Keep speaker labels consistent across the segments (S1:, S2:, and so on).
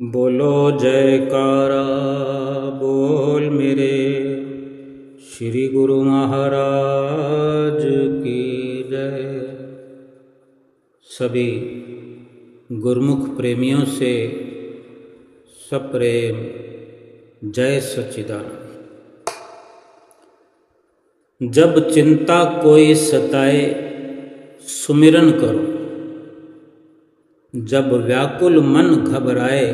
S1: बोलो जयकारा बोल मेरे श्री गुरु महाराज की जय। सभी गुरुमुख प्रेमियों से सप्रेम जय सच्चिदानंद। जब चिंता कोई सताए सुमिरन करो, जब व्याकुल मन घबराए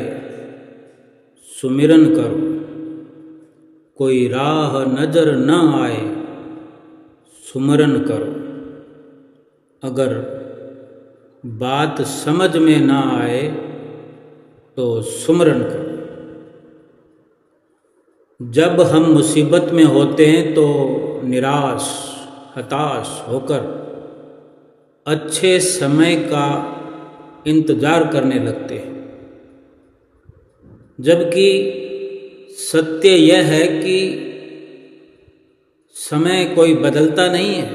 S1: सुमिरन करो, कोई राह नजर न आए सुमिरन करो, अगर बात समझ में न आए तो सुमिरन करो। जब हम मुसीबत में होते हैं तो निराश हताश होकर अच्छे समय का इंतजार करने लगते हैं, जबकि सत्य यह है कि समय कोई बदलता नहीं है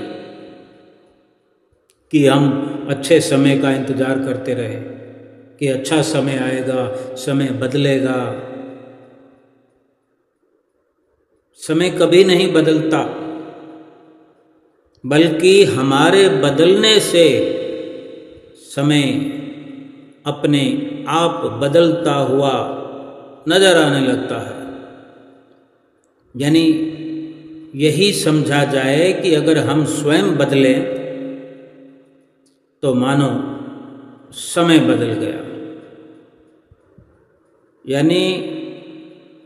S1: कि हम अच्छे समय का इंतजार करते रहें कि अच्छा समय आएगा, समय बदलेगा। समय कभी नहीं बदलता, बल्कि हमारे बदलने से समय अपने आप बदलता हुआ नजर आने लगता है। यानी यही समझा जाए कि अगर हम स्वयं बदलें तो मानो समय बदल गया। यानी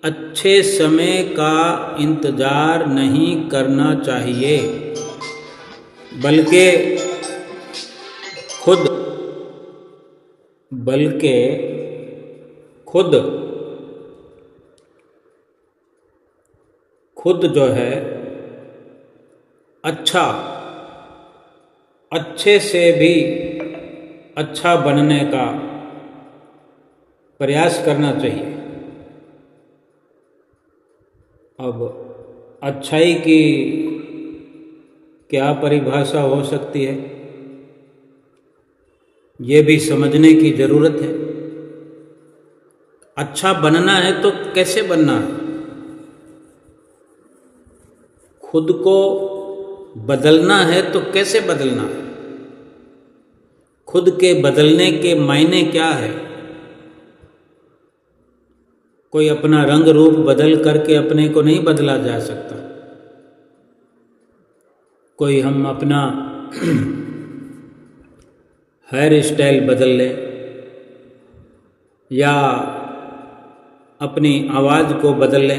S1: अच्छे समय का इंतजार नहीं करना चाहिए, बल्कि खुद जो है अच्छे से भी अच्छा बनने का प्रयास करना चाहिए। अब अच्छाई की क्या परिभाषा हो सकती है, ये भी समझने की जरूरत है। अच्छा बनना है तो कैसे बनना है, खुद को बदलना है तो कैसे बदलना है, खुद के बदलने के मायने क्या है। कोई अपना रंग रूप बदल करके अपने को नहीं बदला जा सकता। कोई हम अपना हेयर स्टाइल बदल ले या अपनी आवाज़ को बदल ले,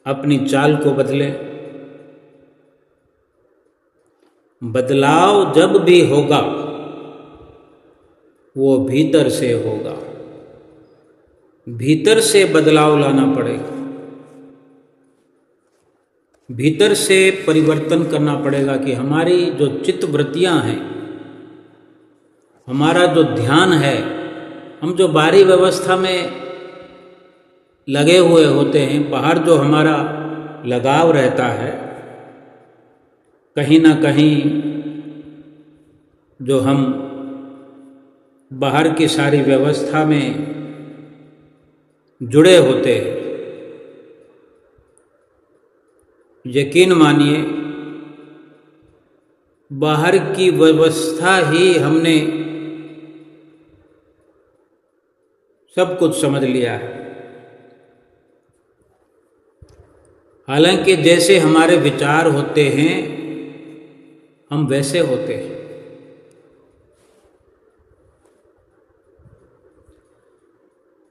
S1: अपनी चाल को बदले। बदलाव जब भी होगा वो भीतर से होगा, भीतर से बदलाव लाना पड़ेगा, भीतर से परिवर्तन करना पड़ेगा कि हमारी जो चित्तवृत्तियां हैं, हमारा जो ध्यान है, हम जो बाहरी व्यवस्था में लगे हुए होते हैं, बाहर जो हमारा लगाव रहता है, कहीं ना कहीं जो हम बाहर की सारी व्यवस्था में जुड़े होते हैं, यकीन मानिए बाहर की व्यवस्था ही हमने सब कुछ समझ लिया है। हालांकि जैसे हमारे विचार होते हैं हम वैसे होते हैं।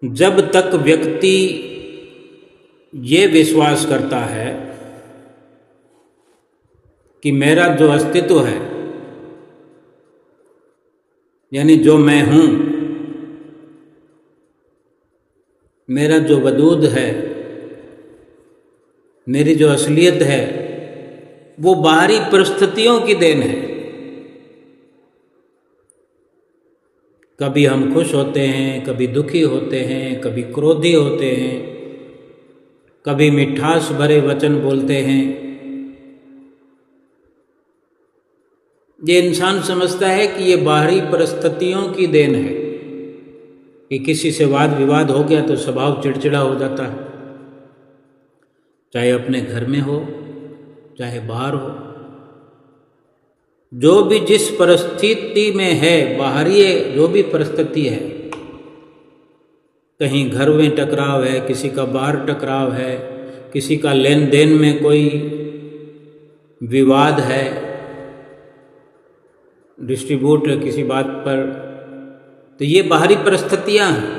S1: जब तक व्यक्ति ये विश्वास करता है कि मेरा जो अस्तित्व है, यानी जो मैं हूं, मेरा जो वजूद है, मेरी जो असलियत है, वो बाहरी परिस्थितियों की देन है। कभी हम खुश होते हैं, कभी दुखी होते हैं, कभी क्रोधी होते हैं, कभी मिठास भरे वचन बोलते हैं। ये इंसान समझता है कि ये बाहरी परिस्थितियों की देन है, कि किसी से वाद विवाद हो गया तो स्वभाव चिड़चिड़ा हो जाता है, चाहे अपने घर में हो चाहे बाहर हो। जो भी जिस परिस्थिति में है, बाहरी जो भी परिस्थिति है, कहीं घर में टकराव है, किसी का बाहर टकराव है, किसी का लेन देन में कोई विवाद है, डिस्ट्रीब्यूट है किसी बात पर, तो ये बाहरी परिस्थितियां हैं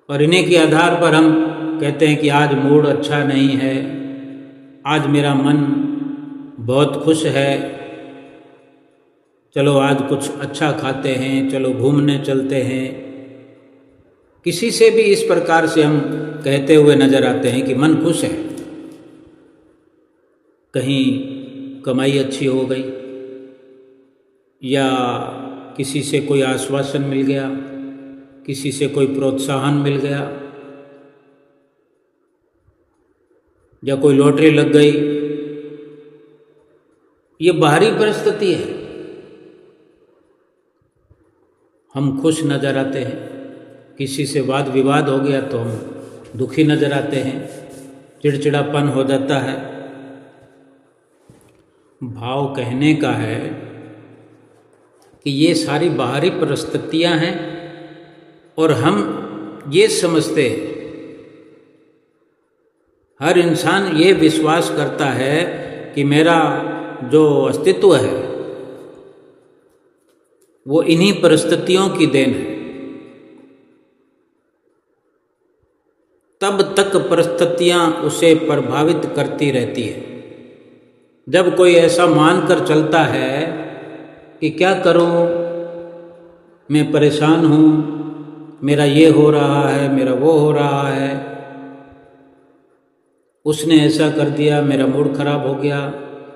S1: और इन्हीं के आधार पर हम कहते हैं कि आज मूड अच्छा नहीं है, आज मेरा मन बहुत खुश है, चलो आज कुछ अच्छा खाते हैं, चलो घूमने चलते हैं। किसी से भी इस प्रकार से हम कहते हुए नजर आते हैं कि मन खुश है, कहीं कमाई अच्छी हो गई या किसी से कोई आश्वासन मिल गया, किसी से कोई प्रोत्साहन मिल गया या कोई लॉटरी लग गई। ये बाहरी परिस्थिति है, हम खुश नजर आते हैं। किसी से वाद विवाद हो गया तो हम दुखी नजर आते हैं, चिड़चिड़ापन हो जाता है। भाव कहने का है कि ये सारी बाहरी परिस्थितियां हैं और हम ये समझते हैं, हर इंसान ये विश्वास करता है कि मेरा जो अस्तित्व है वो इन्हीं परिस्थितियों की देन है। तब तक परिस्थितियां उसे प्रभावित करती रहती है। जब कोई ऐसा मानकर चलता है कि क्या करूं, मैं परेशान हूं, मेरा ये हो रहा है, मेरा वो हो रहा है, उसने ऐसा कर दिया, मेरा मूड खराब हो गया,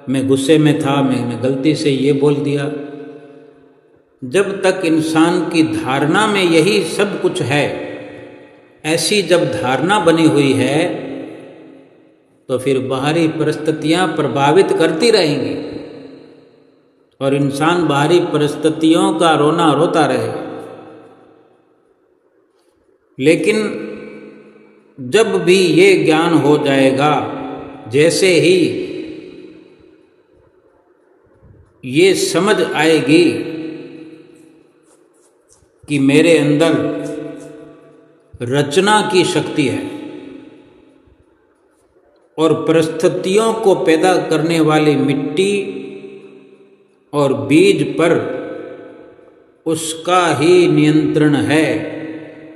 S1: मैं गुस्से में था, मैंने गलती से ये बोल दिया। जब तक इंसान की धारणा में यही सब कुछ है, ऐसी जब धारणा बनी हुई है तो फिर बाहरी परिस्थितियां प्रभावित करती रहेंगी और इंसान बाहरी परिस्थितियों का रोना रोता रहे। लेकिन जब भी ये ज्ञान हो जाएगा, जैसे ही ये समझ आएगी कि मेरे अंदर रचना की शक्ति है और परिस्थितियों को पैदा करने वाली मिट्टी और बीज पर उसका ही नियंत्रण है,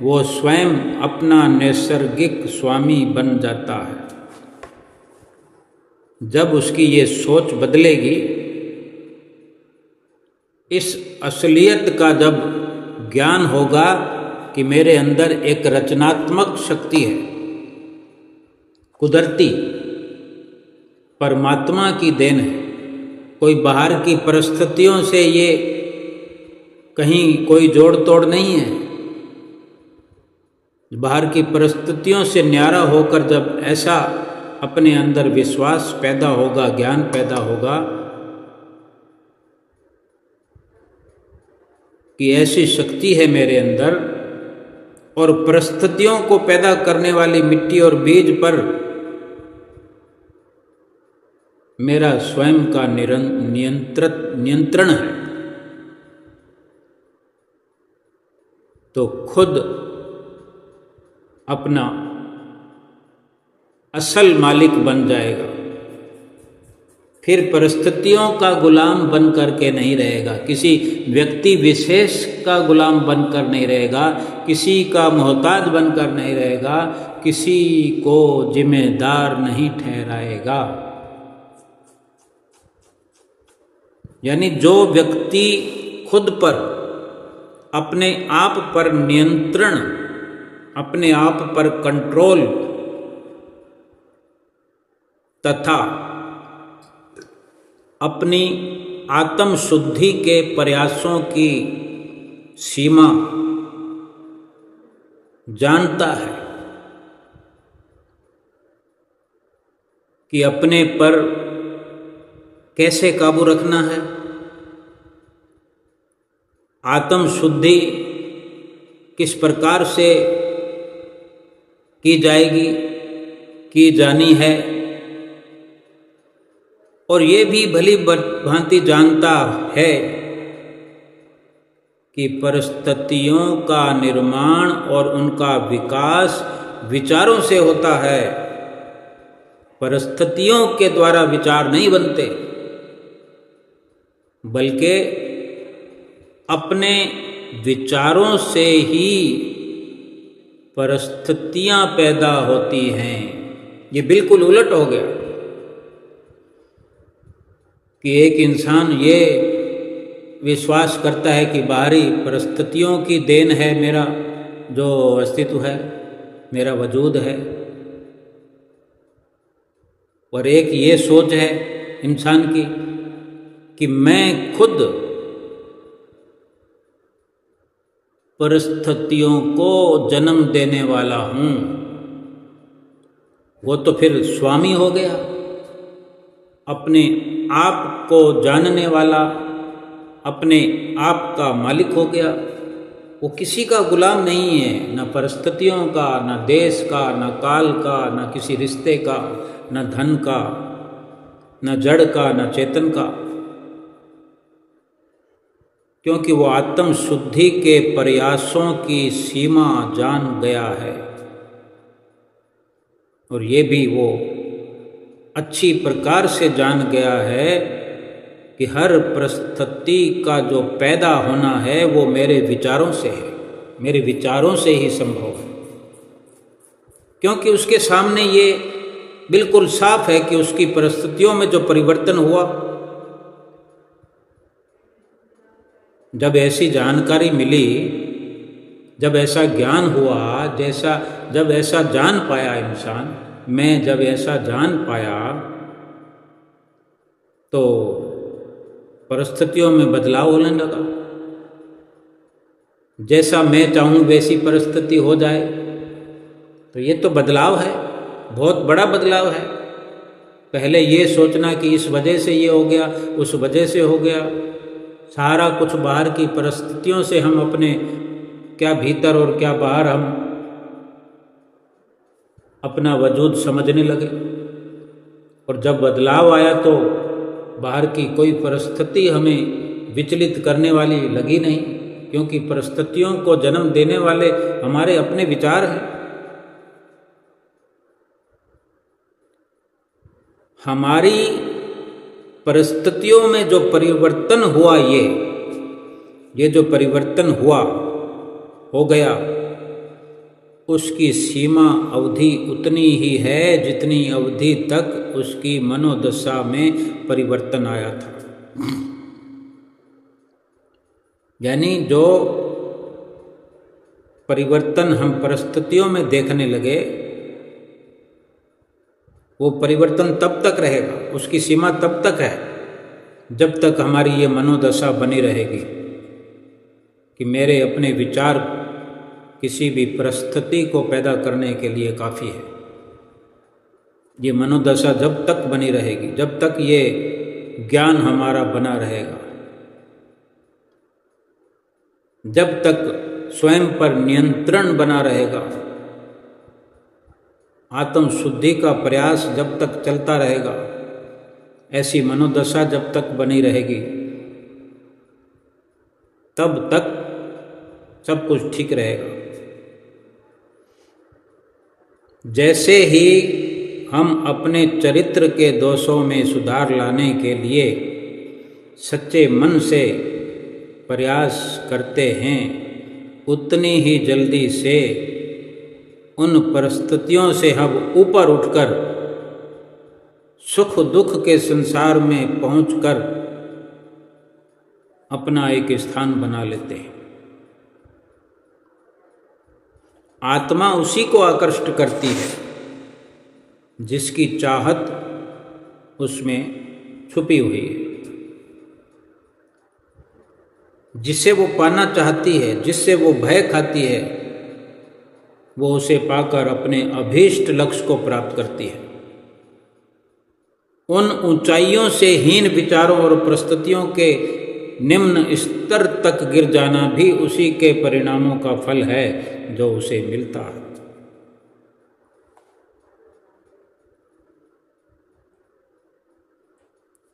S1: वो स्वयं अपना नैसर्गिक स्वामी बन जाता है। जब उसकी ये सोच बदलेगी, इस असलियत का जब ज्ञान होगा कि मेरे अंदर एक रचनात्मक शक्ति है, कुदरती परमात्मा की देन है, कोई बाहर की परिस्थितियों से ये कहीं कोई जोड़ तोड़ नहीं है। बाहर की परिस्थितियों से न्यारा होकर जब ऐसा अपने अंदर विश्वास पैदा होगा, ज्ञान पैदा होगा कि ऐसी शक्ति है मेरे अंदर और परिस्थितियों को पैदा करने वाली मिट्टी और बीज पर मेरा स्वयं का नियंत्रण है, तो खुद अपना असल मालिक बन जाएगा। फिर परिस्थितियों का गुलाम बन करके नहीं रहेगा, किसी व्यक्ति विशेष का गुलाम बनकर नहीं रहेगा, किसी का मोहताज बनकर नहीं रहेगा, किसी को जिम्मेदार नहीं ठहराएगा। यानी जो व्यक्ति खुद पर, अपने आप पर नियंत्रण, अपने आप पर कंट्रोल तथा अपनी आत्म शुद्धि के प्रयासों की सीमा जानता है कि अपने पर कैसे काबू रखना है, आत्म शुद्धि किस प्रकार से की जाएगी, की जानी है, और ये भी भली भांति जानता है कि परिस्थितियों का निर्माण और उनका विकास विचारों से होता है। परिस्थितियों के द्वारा विचार नहीं बनते, बल्कि अपने विचारों से ही परिस्थितियां पैदा होती हैं। ये बिल्कुल उलट हो गया कि एक इंसान ये विश्वास करता है कि बाहरी परिस्थितियों की देन है मेरा जो अस्तित्व है, मेरा वजूद है, और एक ये सोच है इंसान की कि मैं खुद परिस्थितियों को जन्म देने वाला हूँ। वो तो फिर स्वामी हो गया, अपने आप को जानने वाला, अपने आप का मालिक हो गया। वो किसी का गुलाम नहीं है, न परिस्थितियों का, न देश का, न काल का, न किसी रिश्ते का, न धन का, न जड़ का, न चेतन का, क्योंकि वो आत्म शुद्धि के प्रयासों की सीमा जान गया है। और ये भी वो अच्छी प्रकार से जान गया है कि हर परिस्थिति का जो पैदा होना है वो मेरे विचारों से है, मेरे विचारों से ही संभव है। क्योंकि उसके सामने ये बिल्कुल साफ है कि उसकी परिस्थितियों में जो परिवर्तन हुआ, जब ऐसी जानकारी मिली, जब ऐसा ज्ञान हुआ, जब ऐसा जान पाया इंसान, मैं जब ऐसा जान पाया तो परिस्थितियों में बदलाव होने लगा। जैसा मैं चाहूँ वैसी परिस्थिति हो जाए, तो ये तो बदलाव है, बहुत बड़ा बदलाव है। पहले ये सोचना कि इस वजह से ये हो गया, उस वजह से हो गया, सारा कुछ बाहर की परिस्थितियों से हम अपने क्या भीतर और क्या बाहर हम अपना वजूद समझने लगे। और जब बदलाव आया तो बाहर की कोई परिस्थिति हमें विचलित करने वाली लगी नहीं, क्योंकि परिस्थितियों को जन्म देने वाले हमारे अपने विचार हैं। हमारी परिस्थितियों में जो परिवर्तन हुआ, ये जो परिवर्तन हुआ, हो गया, उसकी सीमा अवधि उतनी ही है जितनी अवधि तक उसकी मनोदशा में परिवर्तन आया था। यानी जो परिवर्तन हम परिस्थितियों में देखने लगे, वो परिवर्तन तब तक रहेगा, उसकी सीमा तब तक है जब तक हमारी ये मनोदशा बनी रहेगी कि मेरे अपने विचार किसी भी परिस्थिति को पैदा करने के लिए काफ़ी है। ये मनोदशा जब तक बनी रहेगी, जब तक ये ज्ञान हमारा बना रहेगा, जब तक स्वयं पर नियंत्रण बना रहेगा, आत्म शुद्धि का प्रयास जब तक चलता रहेगा, ऐसी मनोदशा जब तक बनी रहेगी, तब तक सब कुछ ठीक रहेगा। जैसे ही हम अपने चरित्र के दोषों में सुधार लाने के लिए सच्चे मन से प्रयास करते हैं, उतनी ही जल्दी से उन परिस्थितियों से हम ऊपर उठकर सुख दुख के संसार में पहुंचकर अपना एक स्थान बना लेते हैं। आत्मा उसी को आकृष्ट करती है जिसकी चाहत उसमें छुपी हुई है, जिसे वो पाना चाहती है, जिससे वो भय खाती है, वो उसे पाकर अपने अभीष्ट लक्ष्य को प्राप्त करती है। उन ऊंचाइयों से हीन विचारों और परिस्थितियों के निम्न स्तर तक गिर जाना भी उसी के परिणामों का फल है जो उसे मिलता है।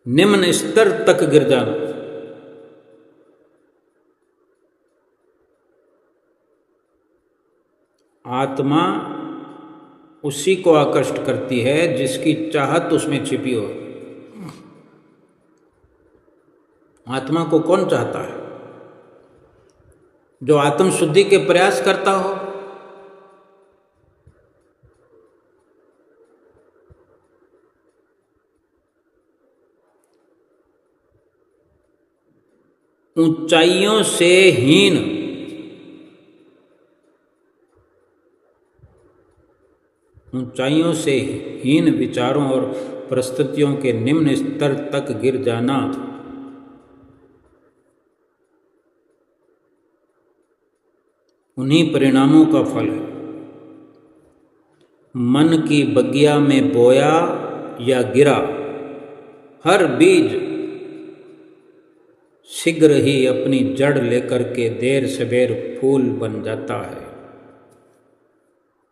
S1: निम्न स्तर तक गिर जाना, आत्मा उसी को आकृष्ट करती है जिसकी चाहत उसमें छिपी हो। आत्मा को कौन चाहता है? जो आत्म शुद्धि के प्रयास करता हो। ऊंचाइयों से हीन, ऊंचाइयों से हीन विचारों और परिस्थितियों के निम्न स्तर तक गिर जाना उन्हीं परिणामों का फल है। मन की बगिया में बोया या गिरा हर बीज शीघ्र ही अपनी जड़ लेकर के देर सवेर फूल बन जाता है।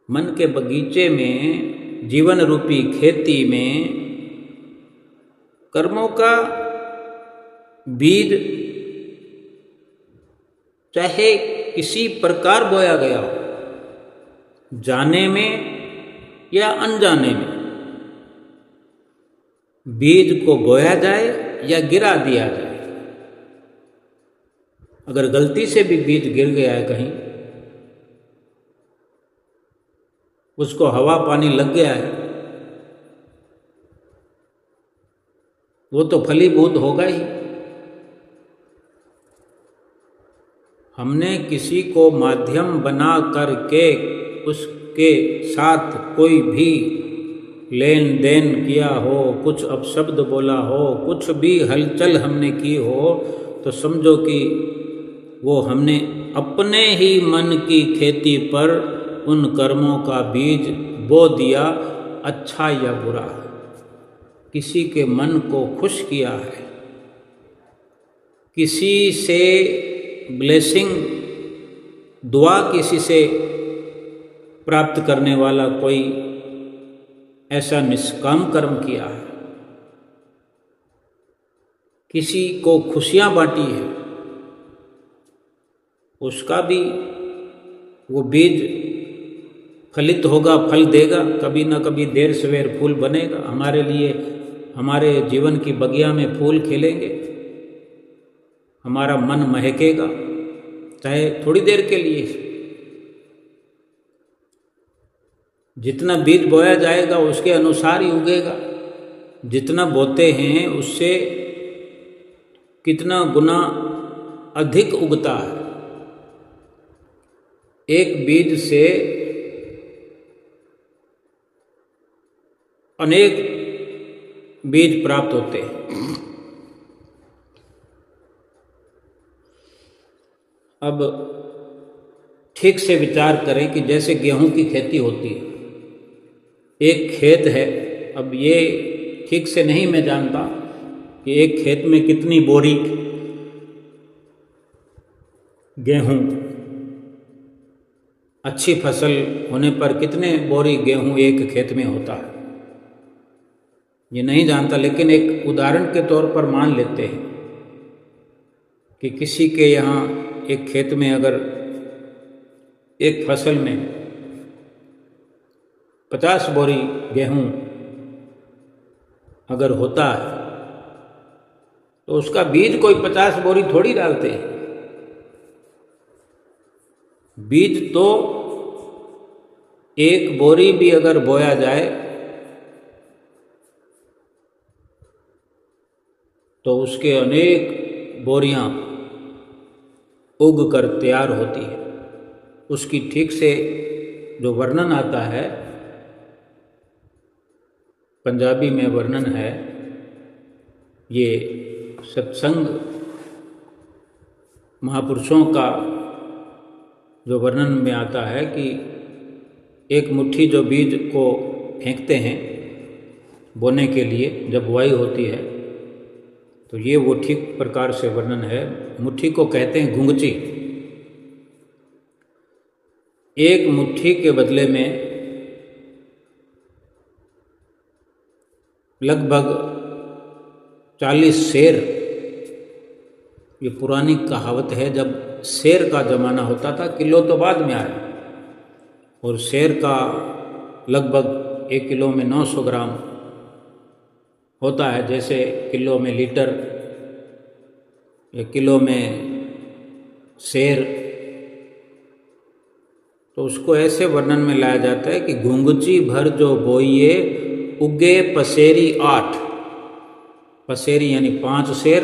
S1: मन के बगीचे में, जीवन रूपी खेती में कर्मों का बीज चाहे किसी प्रकार बोया गया हो, जाने में या अनजाने में, बीज को बोया जाए या गिरा दिया जाए। अगर गलती से भी बीज गिर गया है कहीं, उसको हवा पानी लग गया है, वो तो फलीभूत होगा ही। हमने किसी को माध्यम बना करके उसके साथ कोई भी लेन देन किया हो, कुछ अपशब्द बोला हो, कुछ भी हलचल हमने की हो, तो समझो कि वो हमने अपने ही मन की खेती पर उन कर्मों का बीज बो दिया, अच्छा या बुरा। किसी के मन को खुश किया है, किसी से ब्लेसिंग, दुआ किसी से प्राप्त करने वाला कोई ऐसा निष्काम कर्म किया है, किसी को खुशियां बांटी है, उसका भी वो बीज फलित होगा, फल देगा, कभी ना कभी देर सवेर फूल बनेगा। हमारे लिए, हमारे जीवन की बगिया में फूल खिलेंगे, हमारा मन महकेगा, चाहे थोड़ी देर के लिए। जितना बीज बोया जाएगा उसके अनुसार ही उगेगा। जितना बोते हैं उससे कितना गुना अधिक उगता है। एक बीज से अनेक बीज प्राप्त होते हैं। अब ठीक से विचार करें कि जैसे गेहूं की खेती होती है, एक खेत है। अब ये ठीक से नहीं मैं जानता कि एक खेत में कितनी बोरी गेहूं, अच्छी फसल होने पर कितने बोरी गेहूं एक खेत में होता है, ये नहीं जानता। लेकिन एक उदाहरण के तौर पर मान लेते हैं कि किसी के यहाँ एक खेत में अगर एक फसल में 50 बोरी गेहूं अगर होता है, तो उसका बीज कोई 50 बोरी थोड़ी डालते हैं। बीज तो एक बोरी भी अगर बोया जाए तो उसके अनेक बोरियां उग कर तैयार होती है। उसकी ठीक से जो वर्णन आता है, पंजाबी में वर्णन है, ये सत्संग महापुरुषों का जो वर्णन में आता है कि एक मुट्ठी जो बीज को फेंकते हैं बोने के लिए, जब बुआई होती है तो ये वो ठीक प्रकार से वर्णन है। मुट्ठी को कहते हैं घुंघची। एक मुट्ठी के बदले में लगभग 40 शेर। ये पुरानी कहावत है। जब शेर का ज़माना होता था, किलो तो बाद में आया, और शेर का लगभग 1 किलो में 900 ग्राम होता है। जैसे किलो में लीटर या किलो में शेर, तो उसको ऐसे वर्णन में लाया जाता है कि घुंघची भर जो बोइए उगे पसेरी 8। पसेरी यानी 5 शेर,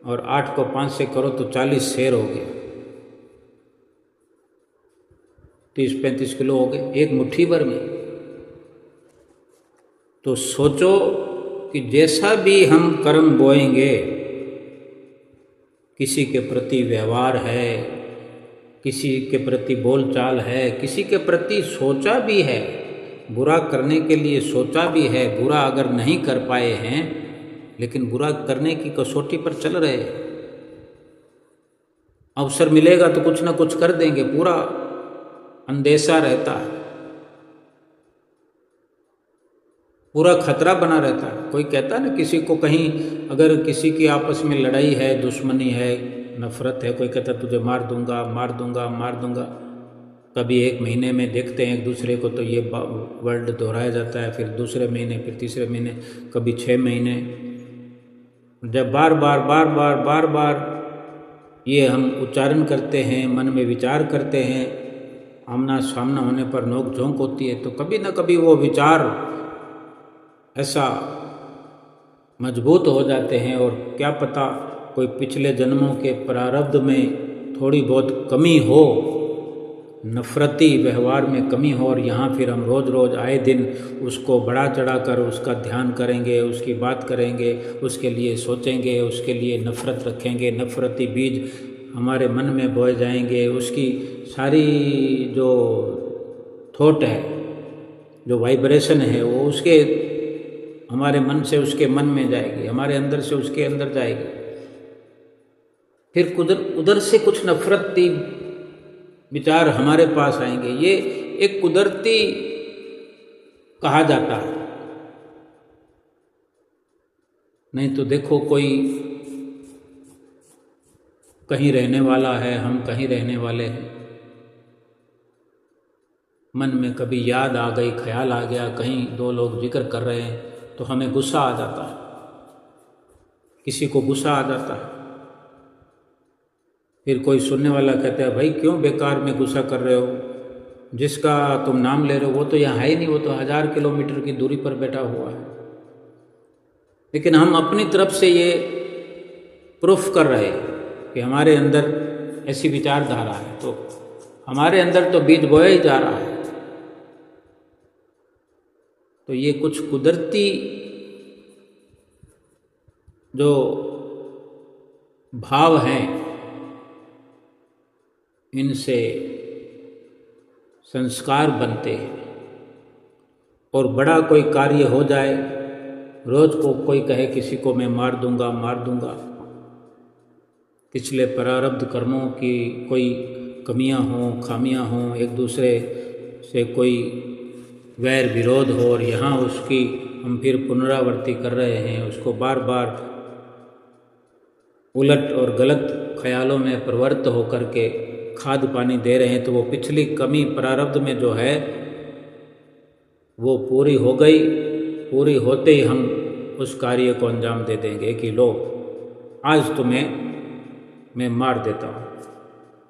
S1: और 8 को 5 से करो तो 40 शेर हो गया, 30-35 किलो हो गए एक मुट्ठी भर में। तो सोचो कि जैसा भी हम कर्म बोएंगे, किसी के प्रति व्यवहार है, किसी के प्रति बोलचाल है, किसी के प्रति सोचा भी है, बुरा करने के लिए सोचा भी है, बुरा अगर नहीं कर पाए हैं लेकिन बुरा करने की कसौटी पर चल रहे हैं, अवसर मिलेगा तो कुछ ना कुछ कर देंगे, पूरा अंदेशा रहता है, पूरा खतरा बना रहता है। कोई कहता है ना, किसी को कहीं अगर किसी की आपस में लड़ाई है, दुश्मनी है, नफरत है, कोई कहता तुझे मार दूंगा मार दूंगा मार दूंगा। कभी 1 महीने में देखते हैं एक दूसरे को, तो ये वर्ड दोहराया जाता है, फिर दूसरे महीने, फिर तीसरे महीने, कभी 6 महीने। जब बार बार ये हम उच्चारण करते हैं, मन में विचार करते हैं, आमना सामना होने पर नोक झोंक होती है, तो कभी ना कभी वो विचार ऐसा मजबूत हो जाते हैं, और क्या पता कोई पिछले जन्मों के प्रारब्ध में थोड़ी बहुत कमी हो, नफरती व्यवहार में कमी हो, और यहाँ फिर हम रोज़ रोज़ आए दिन उसको बढ़ा चढ़ा कर उसका ध्यान करेंगे, उसकी बात करेंगे, उसके लिए सोचेंगे, उसके लिए नफ़रत रखेंगे, नफ़रती बीज हमारे मन में बोए जाएंगे, उसकी सारी जो थॉट है, जो वाइब्रेशन है, वो उसके हमारे मन से उसके मन में जाएगी, हमारे अंदर से उसके अंदर जाएगी। फिर उधर से कुछ नफरती विचार हमारे पास आएंगे। ये एक कुदरती कहा जाता है। नहीं तो देखो, कोई कहीं रहने वाला है, हम कहीं रहने वाले हैं, मन में कभी याद आ गई, ख्याल आ गया, कहीं 2 लोग जिक्र कर रहे हैं, तो हमें गुस्सा आ जाता है, किसी को गुस्सा आ जाता है। फिर कोई सुनने वाला कहता है, भाई क्यों बेकार में गुस्सा कर रहे हो, जिसका तुम नाम ले रहे हो वो तो यहाँ है ही नहीं, वो तो 1000 किलोमीटर की दूरी पर बैठा हुआ है। लेकिन हम अपनी तरफ से ये प्रूफ कर रहे हैं कि हमारे अंदर ऐसी विचारधारा है, तो हमारे अंदर तो बीज बोया ही जा रहा है। तो ये कुछ कुदरती जो भाव हैं, इनसे संस्कार बनते हैं। और बड़ा कोई कार्य हो जाए, रोज़ को कोई कहे किसी को मैं मार दूंगा मार दूंगा, पिछले प्रारब्ध कर्मों की कोई कमियां हों, खामियां हों, एक दूसरे से कोई वैर विरोध हो, और यहाँ उसकी हम फिर पुनरावृत्ति कर रहे हैं, उसको बार बार उलट और गलत ख्यालों में प्रवृत्त होकर के खाद पानी दे रहे हैं, तो वो पिछली कमी प्रारब्ध में जो है वो पूरी हो गई। पूरी होते ही हम उस कार्य को अंजाम दे देंगे कि लो आज तुम्हें मैं मार देता हूँ।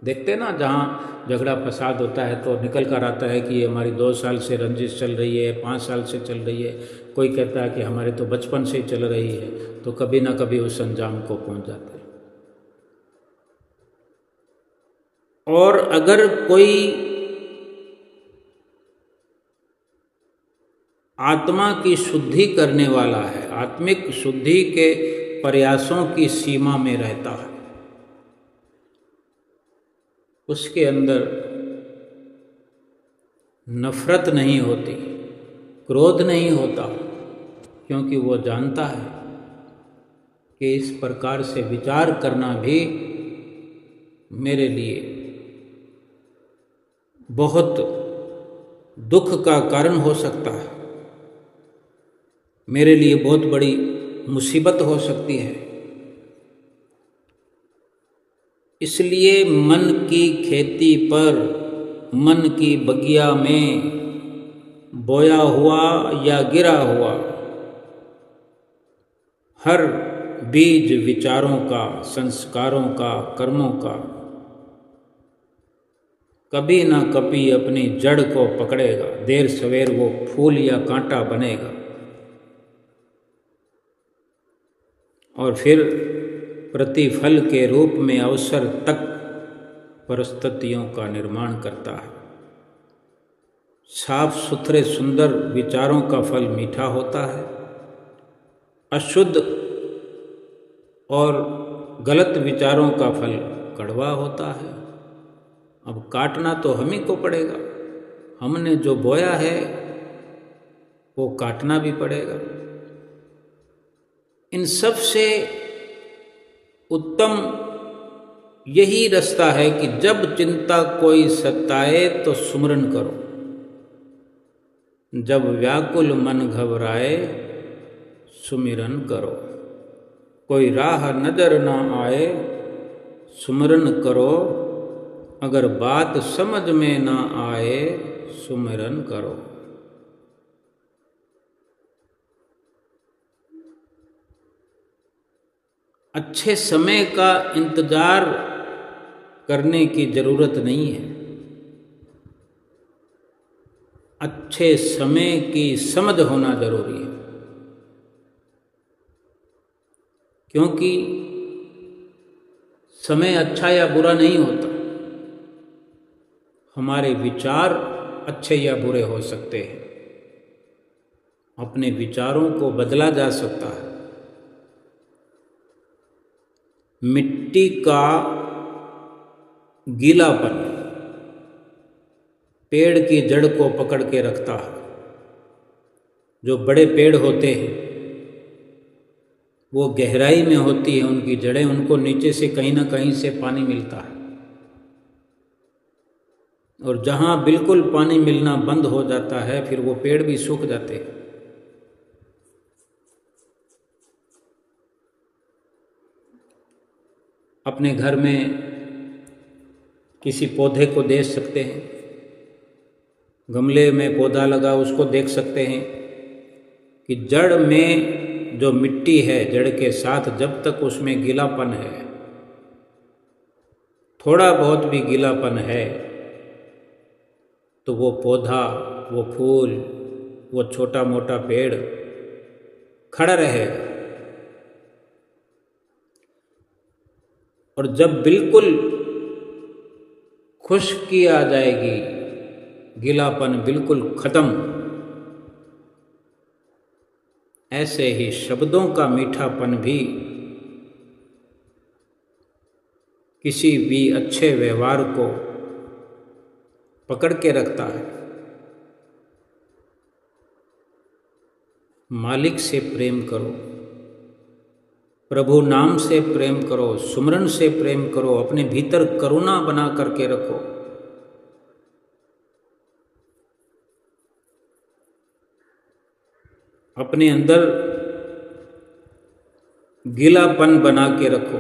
S1: देखते ना, जहाँ झगड़ा फसाद होता है तो निकल कर आता है कि ये हमारी 2 साल से रंजिश चल रही है, 5 साल से चल रही है, कोई कहता है कि हमारे तो बचपन से ही चल रही है, तो कभी ना कभी उस अंजाम को पहुँच जाते हैं। और अगर कोई आत्मा की शुद्धि करने वाला है, आत्मिक शुद्धि के प्रयासों की सीमा में रहता है, उसके अंदर नफरत नहीं होती, क्रोध नहीं होता, क्योंकि वो जानता है कि इस प्रकार से विचार करना भी मेरे लिए बहुत दुख का कारण हो सकता है, मेरे लिए बहुत बड़ी मुसीबत हो सकती है। इसलिए मन की खेती पर, मन की बगिया में बोया हुआ या गिरा हुआ हर बीज विचारों का, संस्कारों का, कर्मों का कभी ना कभी अपनी जड़ को पकड़ेगा। देर सवेर वो फूल या कांटा बनेगा और फिर प्रतिफल के रूप में अवसर तक परिस्थितियों का निर्माण करता है। साफ सुथरे सुंदर विचारों का फल मीठा होता है, अशुद्ध और गलत विचारों का फल कड़वा होता है। अब काटना तो हम ही को पड़ेगा, हमने जो बोया है वो काटना भी पड़ेगा। इन सब से उत्तम यही रास्ता है कि जब चिंता कोई सताए तो सुमरन करो, जब व्याकुल मन घबराए सुमिरन करो। कोई राह नजर ना आए सुमरन करो, अगर बात समझ में ना आए सुमिरन करो। अच्छे समय का इंतजार करने की जरूरत नहीं है, अच्छे समय की समझ होना जरूरी है। क्योंकि समय अच्छा या बुरा नहीं होता, हमारे विचार अच्छे या बुरे हो सकते हैं। अपने विचारों को बदला जा सकता है। मिट्टी का गीलापन पेड़ की जड़ को पकड़ के रखता है। जो बड़े पेड़ होते हैं वो गहराई में होती है उनकी जड़ें, उनको नीचे से कहीं ना कहीं से पानी मिलता है, और जहाँ बिल्कुल पानी मिलना बंद हो जाता है फिर वो पेड़ भी सूख जाते हैं। अपने घर में किसी पौधे को देख सकते हैं, गमले में पौधा लगा उसको देख सकते हैं कि जड़ में जो मिट्टी है, जड़ के साथ जब तक उसमें गीलापन है, थोड़ा बहुत भी गीलापन है, तो वो पौधा, वो फूल, वो छोटा मोटा पेड़ खड़ा रहेगा। और जब बिल्कुल खुश्की आ जाएगी, गीलापन बिल्कुल खत्म, ऐसे ही शब्दों का मीठापन भी किसी भी अच्छे व्यवहार को पकड़ के रखता है। मालिक से प्रेम करो, प्रभु नाम से प्रेम करो, सुमरन से प्रेम करो, अपने भीतर करुणा बना करके रखो। अपने अंदर गीलापन बना के रखो।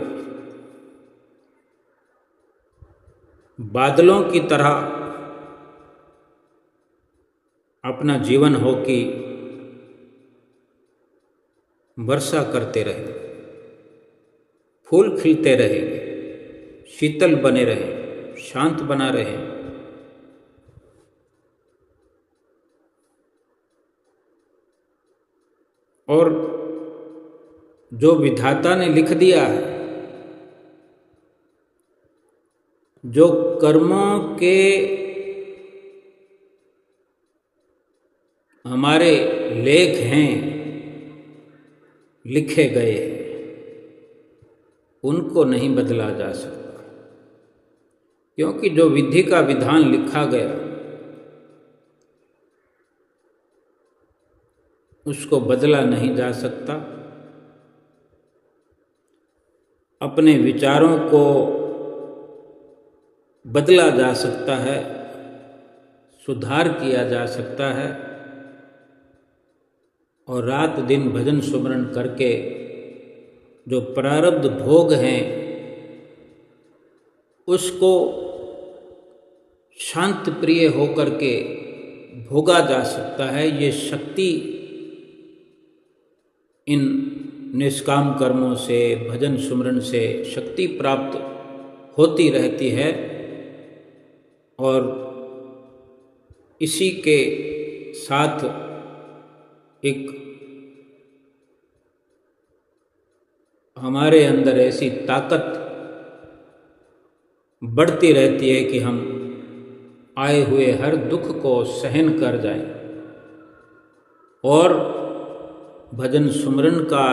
S1: बादलों की तरह अपना जीवन हो कि वर्षा करते रहे, फूल खिलते रहे, शीतल बने रहे, शांत बना रहे। और जो विधाता ने लिख दिया है, जो कर्मों के हमारे लेख हैं, लिखे गए, उनको नहीं बदला जा सकता। क्योंकि जो विधि का विधान लिखा गया उसको बदला नहीं जा सकता। अपने विचारों को बदला जा सकता है, सुधार किया जा सकता है और रात दिन भजन सुमरण करके जो प्रारब्ध भोग हैं उसको शांत प्रिय होकर के भोगा जा सकता है। ये शक्ति इन निष्काम कर्मों से, भजन सुमरण से शक्ति प्राप्त होती रहती है और इसी के साथ एक हमारे अंदर ऐसी ताकत बढ़ती रहती है कि हम आए हुए हर दुख को सहन कर जाएं और भजन सुमरण का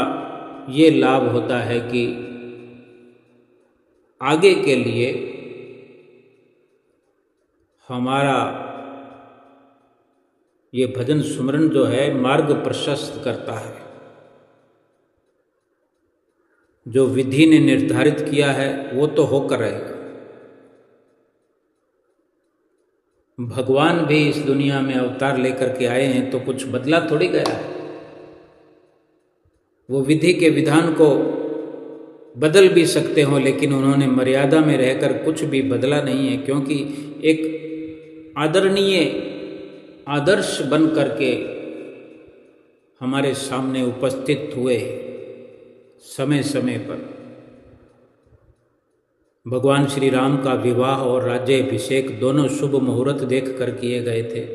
S1: ये लाभ होता है कि आगे के लिए हमारा ये भजन सुमरण जो है मार्ग प्रशस्त करता है। जो विधि ने निर्धारित किया है वो तो होकर रहेगा। भगवान भी इस दुनिया में अवतार लेकर के आए हैं तो कुछ बदला थोड़ी गया है। वो विधि के विधान को बदल भी सकते हो लेकिन उन्होंने मर्यादा में रहकर कुछ भी बदला नहीं है, क्योंकि एक आदरणीय आदर्श बन करके हमारे सामने उपस्थित हुए समय समय पर। भगवान श्री राम का विवाह और राज्याभिषेक दोनों शुभ मुहूर्त देख कर किए गए थे।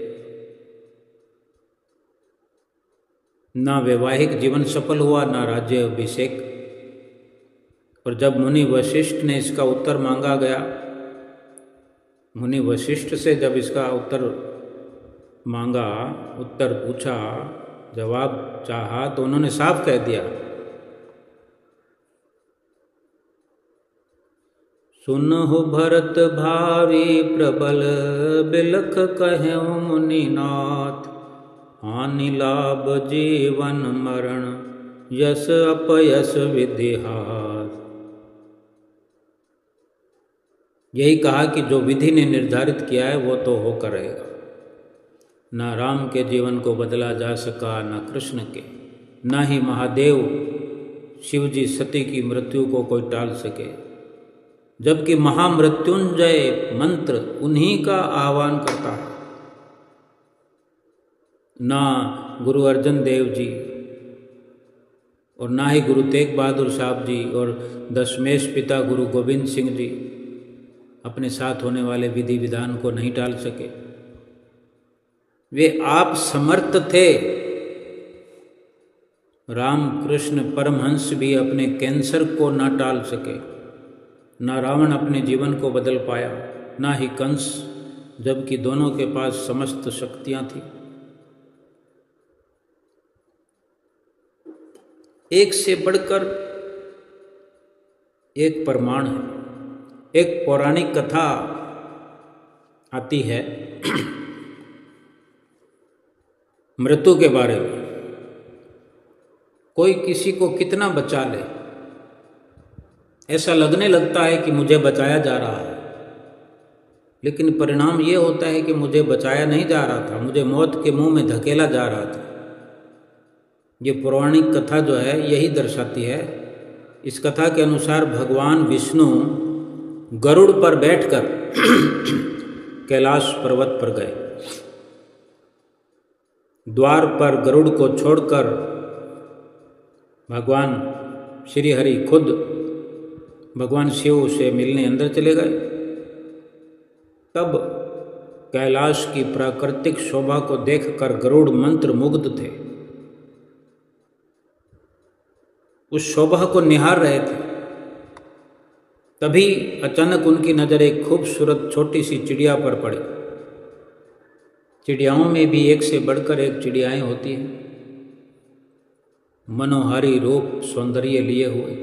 S1: ना वैवाहिक जीवन सफल हुआ, ना राज्याभिषेक। और जब मुनि वशिष्ठ ने इसका उत्तर मांगा गया, मुनि वशिष्ठ से जब इसका उत्तर मांगा, उत्तर पूछा, जवाब चाहा, तो उन्होंने साफ कह दिया, सुनहु भरत भावी प्रबल बिलख कहूँ मुनिनाथ, हानि लाभ जीवन मरण यश अपयश विधिहास। यही कहा कि जो विधि ने निर्धारित किया है वो तो होकर रहेगा। ना राम के जीवन को बदला जा सका, ना कृष्ण के, ना ही महादेव शिव जी सती की मृत्यु को कोई टाल सके, जबकि महामृत्युंजय मंत्र उन्हीं का आह्वान करता है। ना गुरु अर्जन देव जी और ना ही गुरु तेग बहादुर साहब जी और दशमेश पिता गुरु गोविंद सिंह जी अपने साथ होने वाले विधि विधान को नहीं टाल सके। वे आप समर्थ थे। राम कृष्ण परमहंस भी अपने कैंसर को ना टाल सके, ना रावण अपने जीवन को बदल पाया, ना ही कंस, जबकि दोनों के पास समस्त शक्तियां थी। एक से बढ़कर एक प्रमाण है। एक पौराणिक कथा आती है मृत्यु के बारे में। कोई किसी को कितना बचा ले, ऐसा लगने लगता है कि मुझे बचाया जा रहा है, लेकिन परिणाम ये होता है कि मुझे बचाया नहीं जा रहा था, मुझे मौत के मुंह में धकेला जा रहा था। ये पौराणिक कथा जो है यही दर्शाती है। इस कथा के अनुसार भगवान विष्णु गरुड़ पर बैठकर कैलाश पर्वत पर गए। द्वार पर गरुड़ को छोड़कर भगवान श्री हरि खुद भगवान शिव से मिलने अंदर चले गए। तब कैलाश की प्राकृतिक शोभा को देखकर गरुड़ मंत्र मुग्ध थे, उस शोभा को निहार रहे थे। तभी अचानक उनकी नज़र एक खूबसूरत छोटी सी चिड़िया पर पड़ी। चिड़ियाओं में भी एक से बढ़कर एक चिड़ियाएं होती हैं, मनोहारी रूप सौंदर्य लिए हुए,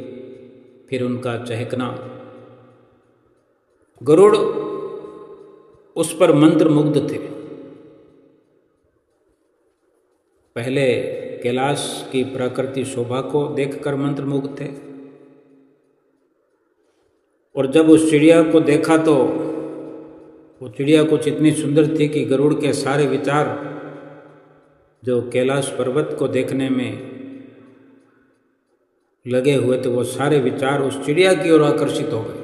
S1: फिर उनका चहकना। गरुड़ उस पर मंत्र मुग्ध थे। पहले कैलाश की प्रकृति शोभा को देखकर मंत्र मुग्ध थे, और जब उस चिड़िया को देखा तो वो चिड़िया कुछ इतनी सुंदर थी कि गरुड़ के सारे विचार जो कैलाश पर्वत को देखने में लगे हुए थे वो सारे विचार उस चिड़िया की ओर आकर्षित हो गए।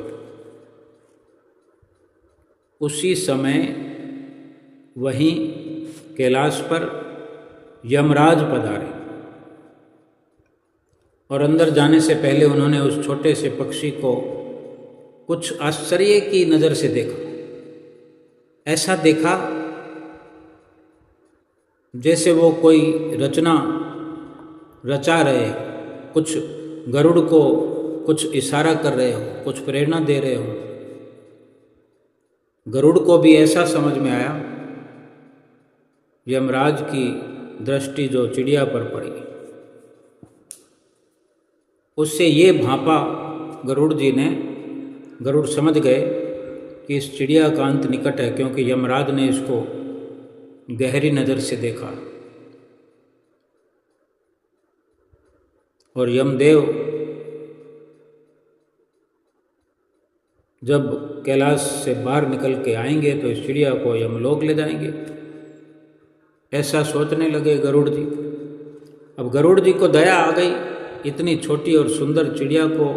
S1: उसी समय वहीं कैलाश पर यमराज पधारे और अंदर जाने से पहले उन्होंने उस छोटे से पक्षी को कुछ आश्चर्य की नज़र से देखा। ऐसा देखा जैसे वो कोई रचना रचा रहे, कुछ गरुड़ को कुछ इशारा कर रहे हो, कुछ प्रेरणा दे रहे हो। गरुड़ को भी ऐसा समझ में आया। यमराज की दृष्टि जो चिड़िया पर पड़ी, उससे ये भांपा गरुड़ जी ने, गरुड़ समझ गए कि इस चिड़िया का अंत निकट है, क्योंकि यमराज ने इसको गहरी नज़र से देखा। और यमदेव जब कैलाश से बाहर निकल के आएंगे तो इस चिड़िया को यमलोक ले जाएंगे, ऐसा सोचने लगे गरुड़ जी। अब गरुड़ जी को दया आ गई, इतनी छोटी और सुंदर चिड़िया को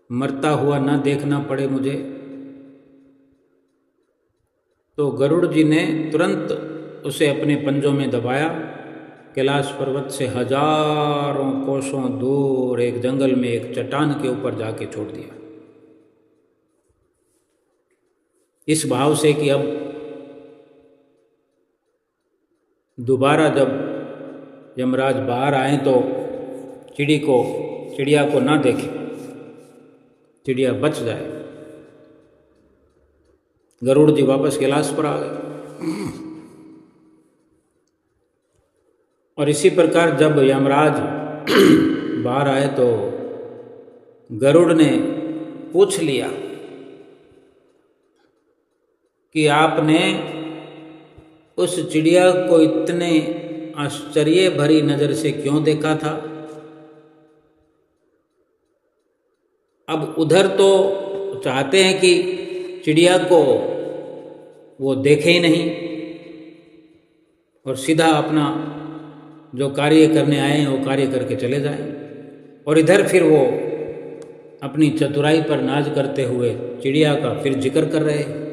S1: मरता हुआ ना देखना पड़े मुझे। तो गरुड़ जी ने तुरंत उसे अपने पंजों में दबाया, कैलाश पर्वत से हजारों कोसों दूर एक जंगल में एक चट्टान के ऊपर जाके छोड़ दिया, इस भाव से कि अब दोबारा जब यमराज बाहर आए तो चिड़िया को ना देखे, चिड़िया बच जाए। गरुड़ जी वापस कैलाश पर आ गए। और इसी प्रकार जब यमराज बाहर आए तो गरुड़ ने पूछ लिया कि आपने उस चिड़िया को इतने आश्चर्य भरी नज़र से क्यों देखा था? अब उधर तो चाहते हैं कि चिड़िया को वो देखे ही नहीं और सीधा अपना जो कार्य करने आए हैं वो कार्य करके चले जाएं, और इधर फिर वो अपनी चतुराई पर नाज करते हुए चिड़िया का फिर जिक्र कर रहे हैं।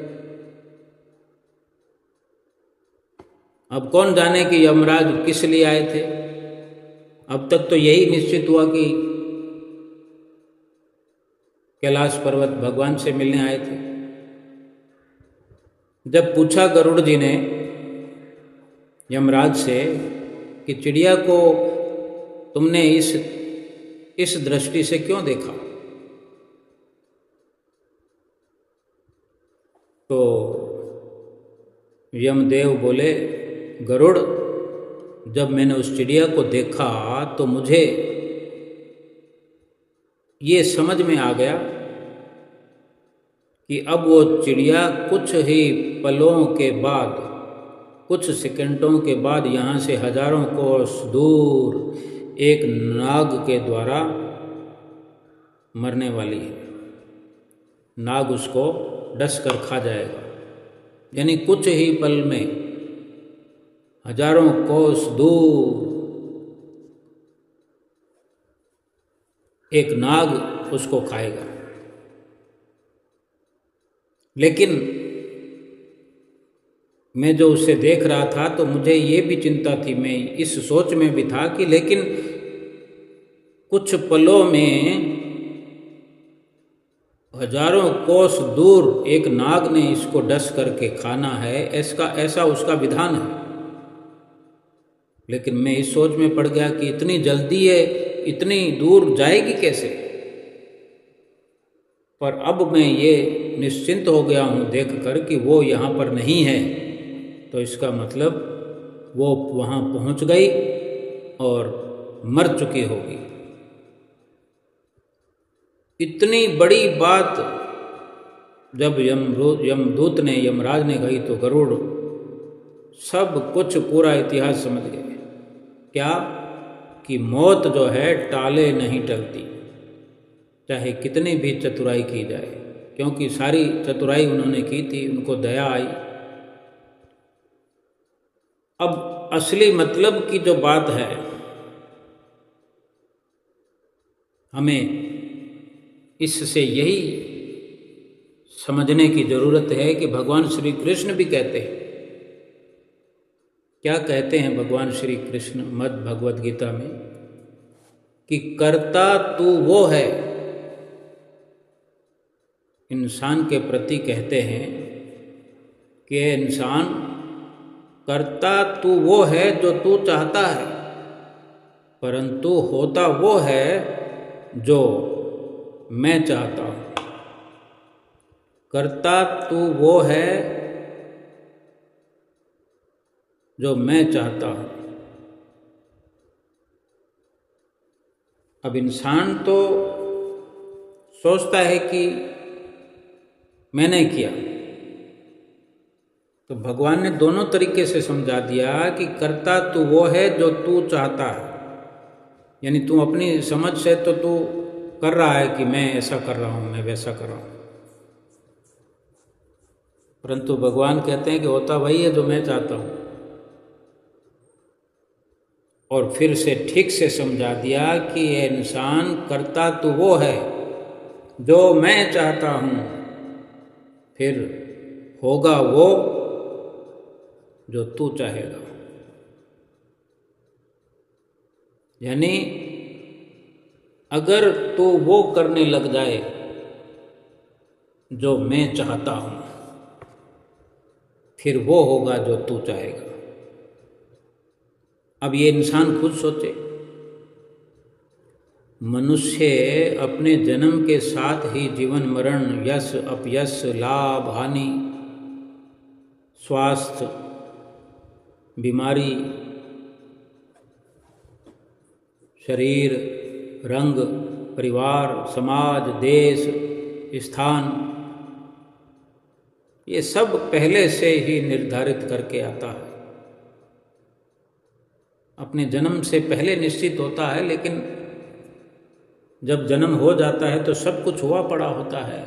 S1: अब कौन जाने कि यमराज किस लिए आए थे। अब तक तो यही निश्चित हुआ कि कैलाश पर्वत भगवान से मिलने आए थे। जब पूछा गरुड़ जी ने यमराज से कि चिड़िया को तुमने इस दृष्टि से क्यों देखा, तो यमदेव बोले, गरुड़, जब मैंने उस चिड़िया को देखा तो मुझे ये समझ में आ गया कि अब वो चिड़िया कुछ ही पलों के बाद, कुछ सेकंडों के बाद यहाँ से हजारों कोस दूर एक नाग के द्वारा मरने वाली है। नाग उसको डस कर खा जाएगा। यानी कुछ ही पल में हजारों कोस दूर एक नाग उसको खाएगा। लेकिन मैं जो उसे देख रहा था तो मुझे ये भी चिंता थी, मैं इस सोच में भी था कि लेकिन कुछ पलों में हजारों कोस दूर एक नाग ने इसको डस करके खाना है, ऐसा उसका विधान है। लेकिन मैं इस सोच में पड़ गया कि इतनी जल्दी है, इतनी दूर जाएगी कैसे। पर अब मैं ये निश्चिंत हो गया हूँ देखकर कि वो यहाँ पर नहीं है, तो इसका मतलब वो वहाँ पहुँच गई और मर चुकी होगी। इतनी बड़ी बात जब यमदूत ने, यमराज ने कही तो गरुड़ सब कुछ पूरा इतिहास समझ गए। क्या कि मौत जो है टाले नहीं टलती। चाहे कितनी भी चतुराई की जाए, क्योंकि सारी चतुराई उन्होंने की थी, उनको दया आई। अब असली मतलब की जो बात है, हमें इससे यही समझने की जरूरत है कि भगवान श्री कृष्ण भी कहते हैं, क्या कहते हैं भगवान श्री कृष्ण मद् भगवद गीता में, कि कर्ता तू वो है। इंसान के प्रति कहते हैं कि इंसान, करता तू वो है जो तू चाहता है, परंतु होता वो है जो मैं चाहता हूँ। करता तू वो है जो मैं चाहता हूँ। अब इंसान तो सोचता है कि मैंने किया, तो भगवान ने दोनों तरीके से समझा दिया कि करता तू वो है जो तू चाहता है, यानी तू अपनी समझ से तो तू कर रहा है कि मैं ऐसा कर रहा हूँ, मैं वैसा कर रहा हूँ, परंतु भगवान कहते हैं कि होता वही है जो मैं चाहता हूँ। और फिर से ठीक से समझा दिया कि ये इंसान, करता तो वो है जो मैं चाहता हूँ, फिर होगा वो जो तू चाहेगा। यानी अगर तू वो करने लग जाए जो मैं चाहता हूँ, फिर वो होगा जो तू चाहेगा। अब ये इंसान खुद सोचे, मनुष्य अपने जन्म के साथ ही जीवन मरण, यश अपयश, लाभ हानि, स्वास्थ्य, बीमारी, शरीर, रंग, परिवार, समाज, देश, स्थान, ये सब पहले से ही निर्धारित करके आता है। अपने जन्म से पहले निश्चित होता है, लेकिन जब जन्म हो जाता है तो सब कुछ हुआ पड़ा होता है।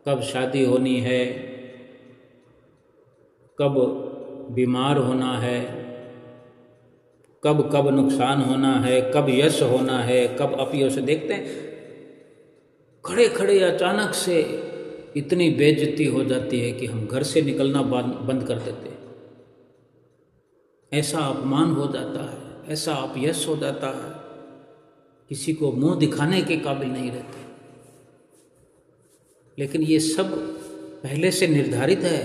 S1: कब शादी होनी है, कब बीमार होना है, कब कब नुकसान होना है, कब यश होना है, कब अपयश। देखते हैं खड़े खड़े अचानक से इतनी बेइज्जती हो जाती है कि हम घर से निकलना बंद कर देते हैं। ऐसा अपमान हो जाता है, ऐसा अपयश हो जाता है, किसी को मुंह दिखाने के काबिल नहीं रहते। लेकिन ये सब पहले से निर्धारित है।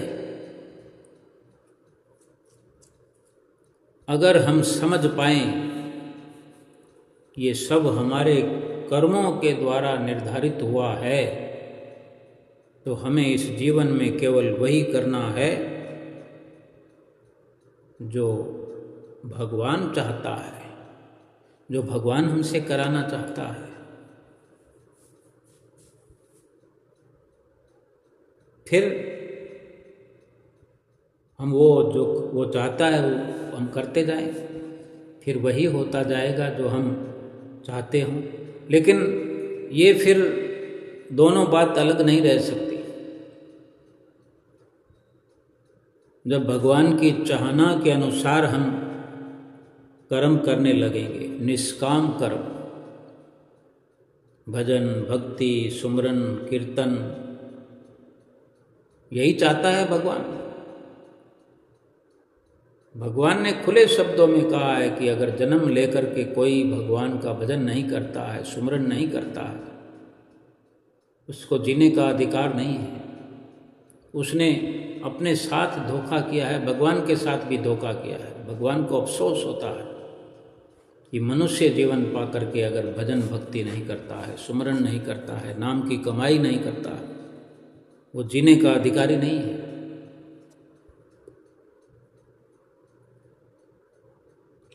S1: अगर हम समझ पाएं ये सब हमारे कर्मों के द्वारा निर्धारित हुआ है, तो हमें इस जीवन में केवल वही करना है जो भगवान चाहता है, जो भगवान हमसे कराना चाहता है। फिर हम वो चाहता है वो हम करते जाएं, फिर वही होता जाएगा जो हम चाहते हों। लेकिन ये फिर दोनों बात अलग नहीं रह सकती। जब भगवान की चाहना के अनुसार हम कर्म करने लगेंगे, निष्काम कर्म, भजन, भक्ति, सुमरन, कीर्तन, यही चाहता है भगवान। भगवान ने खुले शब्दों में कहा है कि अगर जन्म लेकर के कोई भगवान का भजन नहीं करता है, सुमरन नहीं करता है, उसको जीने का अधिकार नहीं है। उसने अपने साथ धोखा किया है, भगवान के साथ भी धोखा किया है। भगवान को अफसोस होता है कि मनुष्य जीवन पा करके अगर भजन भक्ति नहीं करता है, सुमरन नहीं करता है, नाम की कमाई नहीं करता है, वो जीने का अधिकारी नहीं है।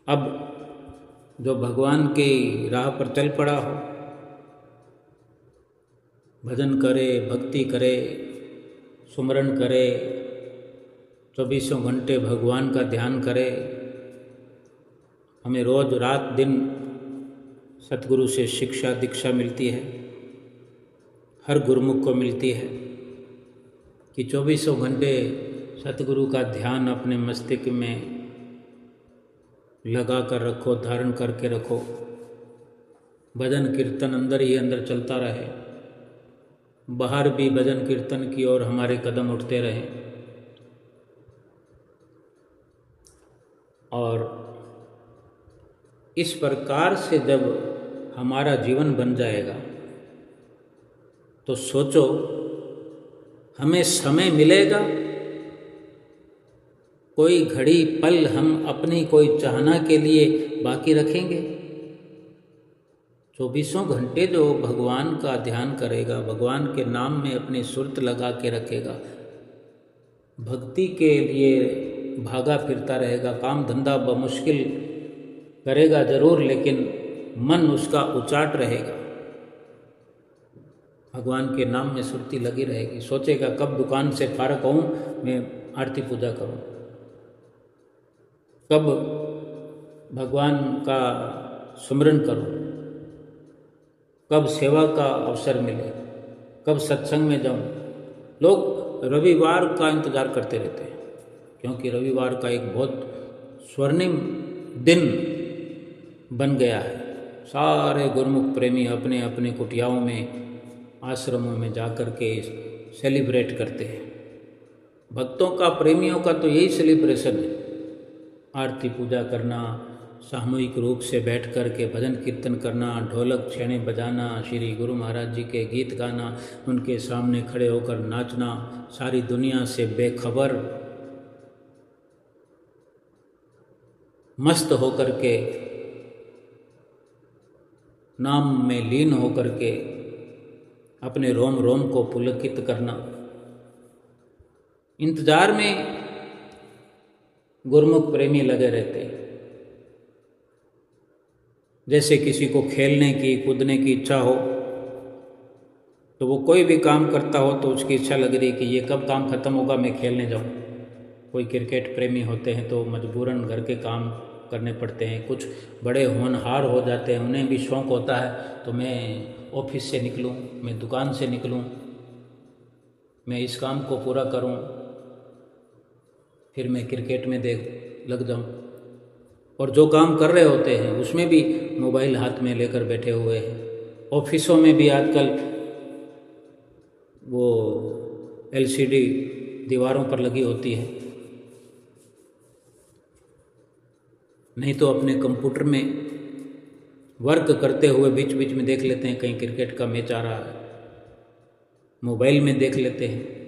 S1: अब जो भगवान की राह पर चल पड़ा हो, भजन करे, भक्ति करे, सुमरन करे, 24 घंटे भगवान का ध्यान करे, हमें रोज रात दिन सतगुरु से शिक्षा दीक्षा मिलती है, हर गुरुमुख को मिलती है कि 24 घंटे सतगुरु का ध्यान अपने मस्तिष्क में लगा कर रखो, धारण करके रखो। भजन कीर्तन अंदर ही अंदर चलता रहे, बाहर भी भजन कीर्तन की ओर हमारे कदम उठते रहें। और इस प्रकार से जब हमारा जीवन बन जाएगा तो सोचो, हमें समय मिलेगा, कोई घड़ी पल हम अपनी कोई चाहना के लिए बाकी रखेंगे? 24 घंटे जो भगवान का ध्यान करेगा, भगवान के नाम में अपनी सुरत लगा के रखेगा, भक्ति के लिए भागा फिरता रहेगा, काम धंधा बमुश्किल करेगा जरूर, लेकिन मन उसका उचाट रहेगा, भगवान के नाम में सुरती लगी रहेगी। सोचेगा कब दुकान से फारग होऊं, मैं आरती पूजा करूं, कब भगवान का सुमरन करूं, कब सेवा का अवसर मिले, कब सत्संग में जाऊं। लोग रविवार का इंतज़ार करते रहते हैं, क्योंकि रविवार का एक बहुत स्वर्णिम दिन बन गया है। सारे गुरुमुख प्रेमी अपने अपने कुटियाओं में, आश्रमों में जाकर के सेलिब्रेट करते हैं। भक्तों का, प्रेमियों का तो यही सेलिब्रेशन है, आरती पूजा करना, सामूहिक रूप से बैठ कर के भजन कीर्तन करना, ढोलक छेने बजाना, श्री गुरु महाराज जी के गीत गाना, उनके सामने खड़े होकर नाचना, सारी दुनिया से बेखबर मस्त होकर के, नाम में लीन होकर के अपने रोम रोम को पुलकित करना। इंतजार में गुरुमुख प्रेमी लगे रहते हैं। जैसे किसी को खेलने की, कूदने की इच्छा हो, तो वो कोई भी काम करता हो तो उसकी इच्छा लग रही कि ये कब काम खत्म होगा, मैं खेलने जाऊं। कोई क्रिकेट प्रेमी होते हैं तो मजबूरन घर के काम करने पड़ते हैं। कुछ बड़े होनहार हो जाते हैं, उन्हें भी शौक़ होता है तो मैं ऑफिस से निकलूं, मैं दुकान से निकलूं, मैं इस काम को पूरा करूं, फिर मैं क्रिकेट में लग जाऊं। और जो काम कर रहे होते हैं उसमें भी मोबाइल हाथ में लेकर बैठे हुए हैं। ऑफिसों में भी आजकल वो LCD दीवारों पर लगी होती है, नहीं तो अपने कंप्यूटर में वर्क करते हुए बीच बीच में देख लेते हैं कहीं क्रिकेट का मैच आ रहा है, मोबाइल में देख लेते हैं।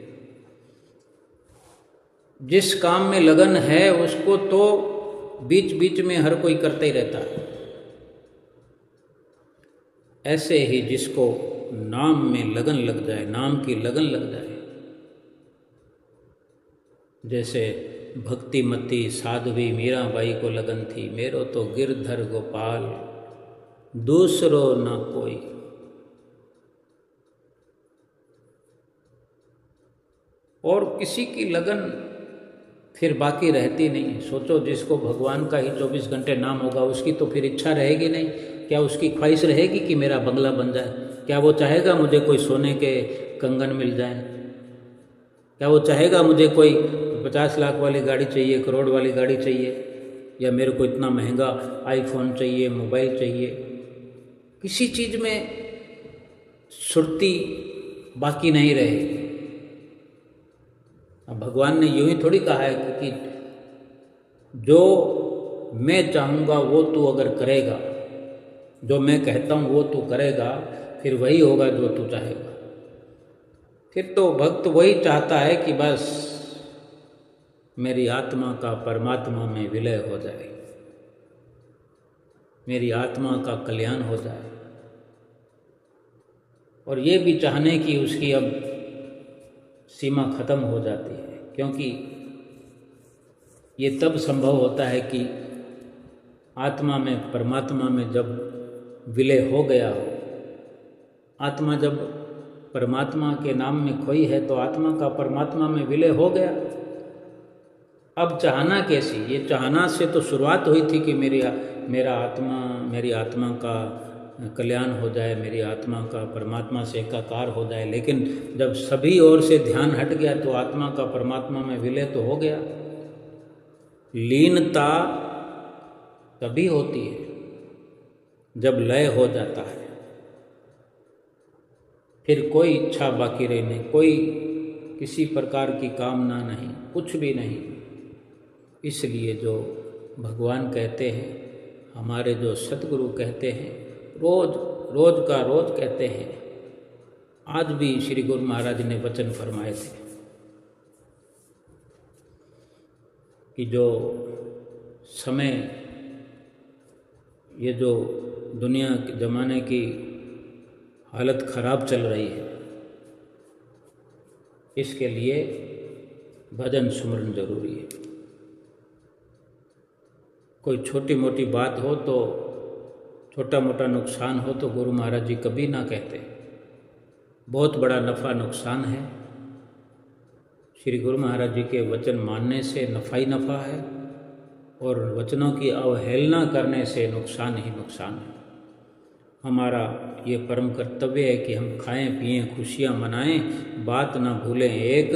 S1: जिस काम में लगन है उसको तो बीच बीच में हर कोई करता ही रहता है। ऐसे ही जिसको नाम में लगन लग जाए, नाम की लगन लग जाए, जैसे भक्तिमती साध्वी मीराबाई को लगन थी, मेरो तो गिरधर गोपाल दूसरो न कोई। और किसी की लगन फिर बाकी रहती नहीं। सोचो, जिसको भगवान का ही 24 घंटे नाम होगा, उसकी तो फिर इच्छा रहेगी नहीं। क्या उसकी ख्वाहिश रहेगी कि मेरा बंगला बन जाए? क्या वो चाहेगा मुझे कोई सोने के कंगन मिल जाए? क्या वो चाहेगा मुझे कोई 50 लाख वाली गाड़ी चाहिए, करोड़ वाली गाड़ी चाहिए, या मेरे को इतना महंगा आईफोन चाहिए, मोबाइल चाहिए? किसी चीज़ में सुरती बाकी नहीं रहेगी। अब भगवान ने यूं ही थोड़ी कहा है कि जो मैं चाहूँगा वो तू अगर करेगा, जो मैं कहता हूँ वो तू करेगा, फिर वही होगा जो तू चाहेगा। फिर तो भक्त वही चाहता है कि बस मेरी आत्मा का परमात्मा में विलय हो जाए, मेरी आत्मा का कल्याण हो जाए। और ये भी चाहने की उसकी अब सीमा खत्म हो जाती है, क्योंकि ये तब संभव होता है कि आत्मा में परमात्मा में जब विलय हो गया हो। आत्मा जब परमात्मा के नाम में खोई है तो आत्मा का परमात्मा में विलय हो गया। अब चाहना कैसी? ये चाहना से तो शुरुआत हुई थी कि मेरी आत्मा का कल्याण हो जाए, मेरी आत्मा का परमात्मा से एकाकार हो जाए। लेकिन जब सभी ओर से ध्यान हट गया तो आत्मा का परमात्मा में विलय तो हो गया। लीनता तभी होती है जब लय हो जाता है, फिर कोई इच्छा बाकी रही नहीं, कोई किसी प्रकार की कामना नहीं, कुछ भी नहीं। इसलिए जो भगवान कहते हैं, हमारे जो सतगुरु कहते हैं, रोज रोज का रोज कहते हैं। आज भी श्री गुरु महाराज ने वचन फरमाए थे कि जो समय, ये जो दुनिया के ज़माने की हालत ख़राब चल रही है, इसके लिए भजन सुमरन जरूरी है। कोई छोटी मोटी बात हो तो, छोटा मोटा नुकसान हो तो गुरु महाराज जी कभी ना कहते, बहुत बड़ा नफ़ा नुकसान है। श्री गुरु महाराज जी के वचन मानने से नफ़ा ही नफ़ा है, और वचनों की अवहेलना करने से नुकसान ही नुकसान है। हमारा ये परम कर्तव्य है कि हम खाएं पिएं, खुशियाँ मनाएं, बात ना भूलें एक,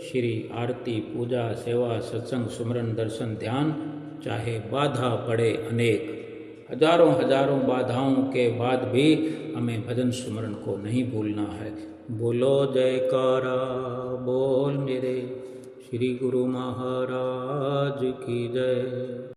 S1: श्री आरती पूजा सेवा सत्संग सुमरन दर्शन ध्यान, चाहे बाधा पड़े अनेक। हजारों हजारों बाधाओं के बाद भी हमें भजन सुमरन को नहीं भूलना है। बोलो जयकारा बोल मेरे श्री गुरु महाराज की जय।